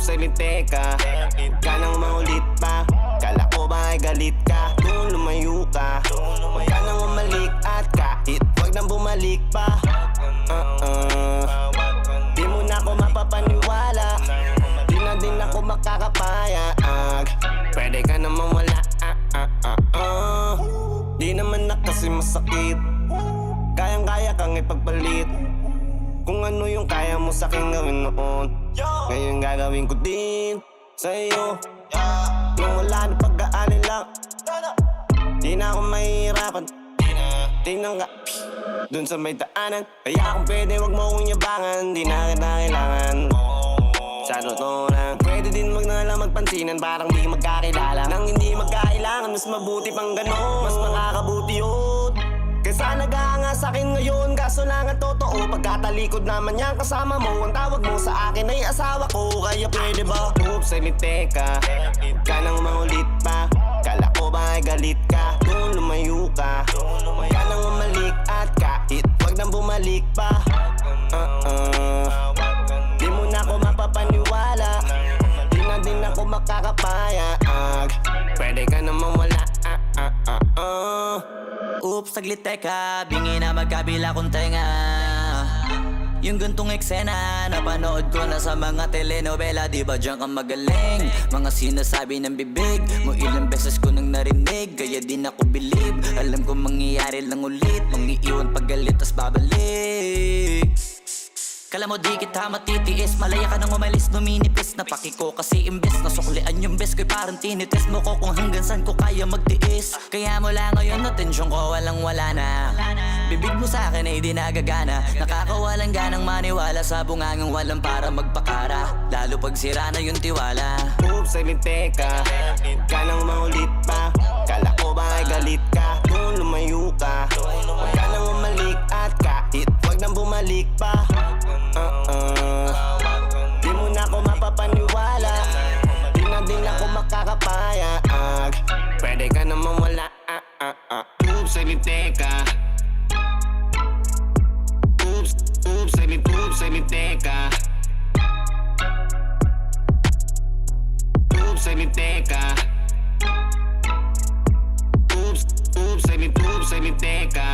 salite ka. Huwag ka nang maulit pa. Kala ko ba ay galit ka? Kung lumayo ka, huwag ka nang umalik at kahit huwag nang bumalik pa. Di mo na ako mapapaniwala, di na din ako makakapayag. Pwede ka naman wala. Di naman na kasi masakit, kayang-kaya kang ipagpalit. Kung ano yung kaya mo sa'king gawin noon, ngayon gagawin ko din sa'yo. Nung wala na pag-aalala, di na ako mahihirapan. Tingnan ka dun sa may daanan, kaya kung pwede wag mo akong yabangan. Di na kita kailangan, sa totoo lang. Pwede din wag na lang magpansinan, parang di magkakilala. Nang hindi magkailangan, mas mabuti pang ganon. Mas makakabuti yun kaysa nag-aanga sa'kin ngayon. Kaso lang ang totoo, pagkatalikod naman yan kasama mo. Ang tawag mo sa akin ay asawa ko. Kaya pwede ba? Oops, salite ka. Huwag ka nang maulit pa. Kala ko ba ay galit ka? Kung lumayo ka, huwag ka nang umalik at kahit huwag nang bumalik pa. Di mo na ako mapapaniwala, di na din ako makakapayag. Pwede ka naman wala. Oops, saglit teka, bingi na magkabila kong tenga. Yung gantong eksena, napanood ko na sa mga telenovela. Di ba diyan ka magaling? Mga sinasabi ng bibig mo, ilang beses ko nang narinig, kaya di na ko believe. Alam ko mangyayari lang ulit, mangiiwan paggalit tas babalik. Kala mo di kita matitiis, malaya ka nang umalis, numinipis. Napaki ko kasi imbes, nasuklian yung best ko'y parang tinitis mo ko kung hanggang saan ko kaya magtiis. Kaya mula ngayon atensyon ko walang wala na. Bibig mo sa akin ay di nagagana, nakakawalang ganang maniwala sa bungangang walang para magpakara. Lalo pag sira na yung tiwala. Oops, salite ka. Huwag ka nang maulit pa. Kala ko ba ay galit ka? Kung lumayo ka, huwag ka nang umalik at kahit huwag nang bumalik pa. Di mo na ako mapapaniwala, di na din ako makakapayag. Pwede ka naman wala. Oops, salite ka. Oops, salite ka. Oops, salite ka. Oops, salite ka.